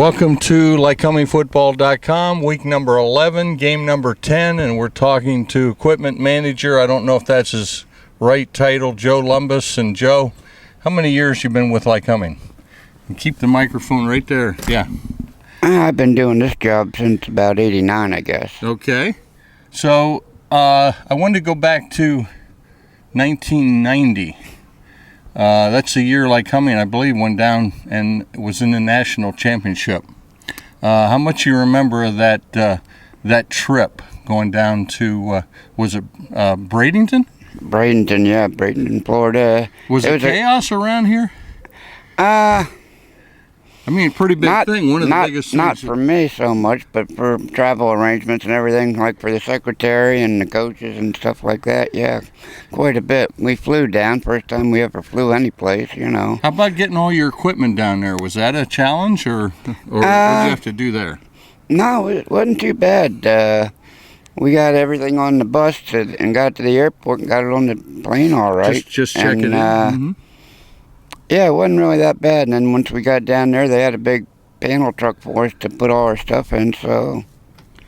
Welcome to Lycomingfootball.com, week number 11, game number 10, and we're talking to equipment manager. I don't know if that's his right title, Joe Lumbis. And Joe, how many years you been with Lycoming? And keep the microphone right there. Yeah. I've been doing this job since about 89, I guess. Okay. So I wanted to go back to 1990. That's the year Lycoming, I believe, went down and was in the national championship. How much you remember of that trip going down to, was it Bradenton? Bradenton, yeah, Bradenton, Florida. Was it chaos around here? I mean, pretty big thing, one of the biggest things. Not for me so much, but for travel arrangements and everything, like for the secretary and the coaches and stuff like that, yeah, quite a bit. We flew down, first time we ever flew any place, you know. How about getting all your equipment down there? Was that a challenge, or what did you have to do there? No, it wasn't too bad. We got everything on the bus and got to the airport and got it on the plane all right. Just checking in. Mm-hmm. Yeah, it wasn't really that bad. And then once we got down there, they had a big panel truck for us to put all our stuff in, so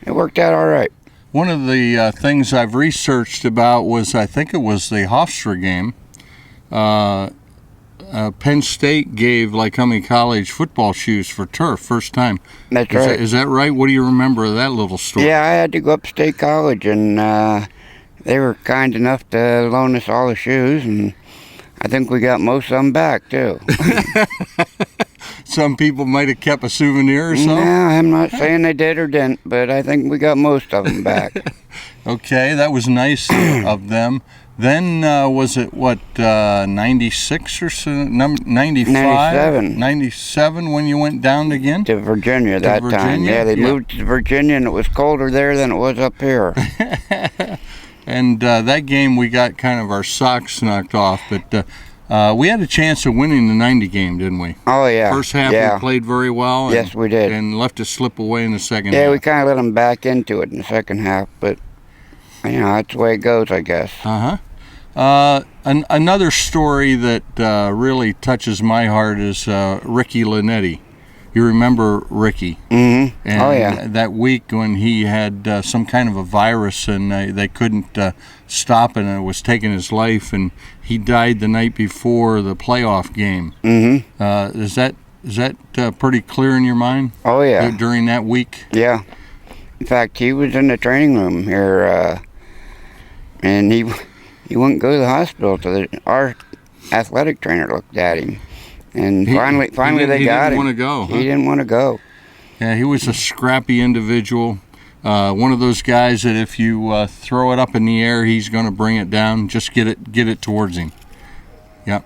it worked out all right. One of the things I've researched about was, I think it was the Hofstra game. Penn State gave Lycoming College football shoes for turf, first time. That's right. Is that right? What do you remember of that little story? Yeah, I had to go up to State College, and they were kind enough to loan us all the shoes, and I think we got most of them back, too. Some people might have kept a souvenir or something? No, I'm not saying they did or didn't, but I think we got most of them back. Okay, that was nice of them. Then, was it, 96 or so? 95? 97 when you went down again? To Virginia that time. Yeah, they moved to Virginia, and it was colder there than it was up here. And that game, we got kind of our socks knocked off, but we had a chance of winning the 90 game, didn't we? Oh, yeah. First half, we played very well. Yes, we did. And left it slip away in the second half. Yeah, we kind of let them back into it in the second half, but, you know, that's the way it goes, I guess. Another story that really touches my heart is Ricky Linetti. You remember Ricky? Mm-hmm. And that week when he had some kind of a virus and they couldn't stop it, and it was taking his life, and he died the night before the playoff game. Mm-hmm. Is that pretty clear in your mind? Oh, yeah. During that week? Yeah. In fact, he was in the training room here, and he wouldn't go to the hospital till our athletic trainer looked at him. And finally, they got him. He didn't want to go. He didn't want to go. Yeah, he was a scrappy individual. One of those guys that if you throw it up in the air, he's going to bring it down. Just get it towards him. Yep.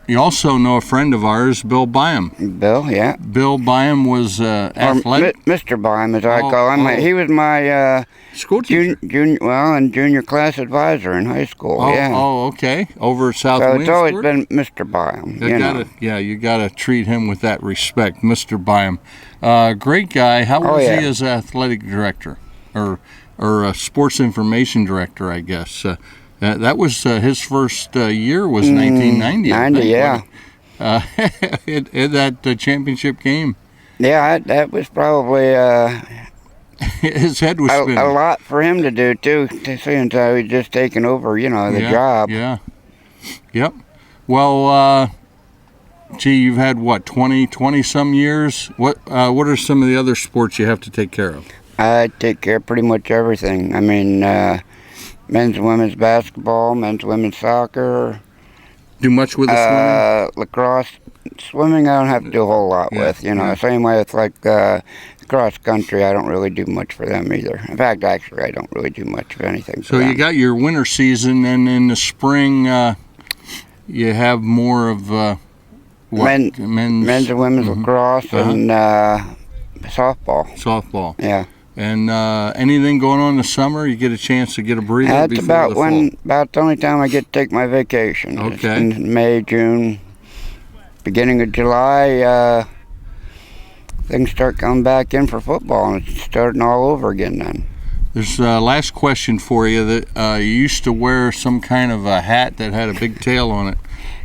You also know a friend of ours, Bill Byam. Bill, yeah. Bill Byam was athletic. Mr. Byam, as I call him. He was my school teacher. Junior class advisor in high school. Yeah. Oh, okay. Over at South So Williamsport? it's always been Mr. Byam. You gotta treat him with that respect, Mr. Byam. Great guy. How was he as athletic director, or sports information director? I guess. That was his first year was 1990. 90, yeah. In that championship game. Yeah, that was probably his head was spinning. A lot for him to do too, since I was just taking over, the job. Yeah. Yep. Well, you've had what, 20 some years? What are some of the other sports you have to take care of? I take care of pretty much everything. I mean, men's and women's basketball, men's and women's soccer. Do much with the swimming? Lacrosse. Swimming I don't have to do a whole lot with, Same way with cross country, I don't really do much for them either. In fact, actually, I don't really do much of anything for them. So you got your winter season, and in the spring, you have more of men's and women's lacrosse and softball. Softball. Yeah. And anything going on in the summer, you get a chance to get a breather That's before about the fall? About the only time I get to take my vacation. Okay. It's in May, June, beginning of July, things start coming back in for football, and it's starting all over again then. There's a last question for you. That you used to wear some kind of a hat that had a big tail on it.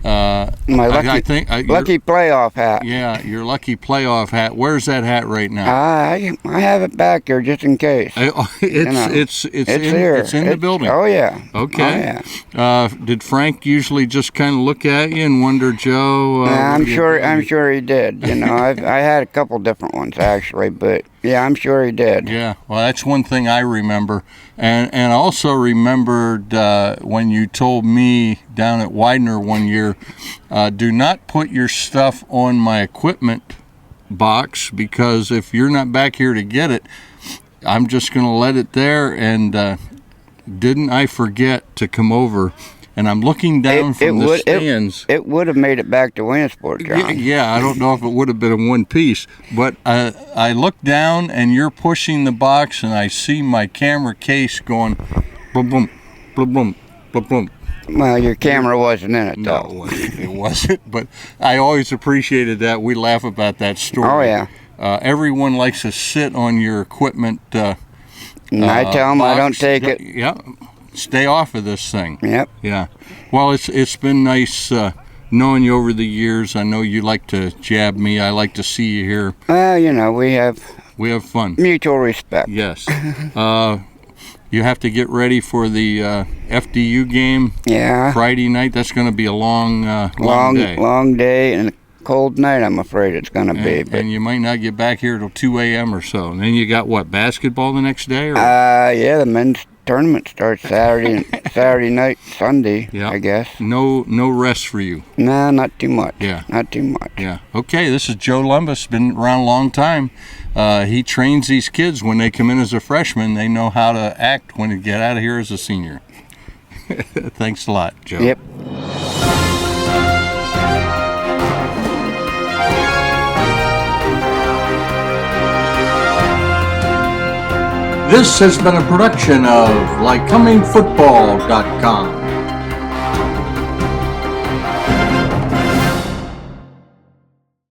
My lucky, I think lucky playoff hat. Yeah, your lucky playoff hat. Where's that hat right now? I have it back here just in case. It's here. It's in the building. Oh yeah. Okay. Oh, yeah. Did Frank usually just kind of look at you and wonder, Joe? I'm sure he did. I had a couple different ones actually, but yeah, I'm sure he did. Yeah. Well, that's one thing I remember, and I also remembered when you told me down at Widener one year, do not put your stuff on my equipment box, because if you're not back here to get it, I'm just going to let it there. And didn't I forget to come over? And I'm looking down from the stands. It would have made it back to Williamsport, John. Yeah, I don't know if it would have been in one piece. But I look down, and you're pushing the box, and I see my camera case going boom, boom, boom, boom, boom, boom. Well, your camera wasn't in it, though. No, it wasn't. But I always appreciated that. We laugh about that story. Oh, yeah. Everyone likes to sit on your equipment. And I tell them I don't take it. Yeah. Stay off of this thing. Yep. Yeah. Well, it's been nice knowing you over the years. I know you like to jab me. I like to see you here. Well, we have fun. Mutual respect. Yes. You have to get ready for the FDU game. Yeah. Friday night. That's going to be a long day. Long day and a cold night, I'm afraid it's going to be. And you might not get back here till 2 a.m. or so. And then you got, what, basketball the next day? Or? Yeah, the men's tournament starts Saturday night, Sunday, Yeah. I guess. No rest for you. Nah, not too much. Yeah. Not too much. Yeah. Okay, this is Joe Lumbis. Been around a long time. He trains these kids when they come in as a freshman. They know how to act when they get out of here as a senior. Thanks a lot, Joe. Yep. This has been a production of Lycomingfootball.com.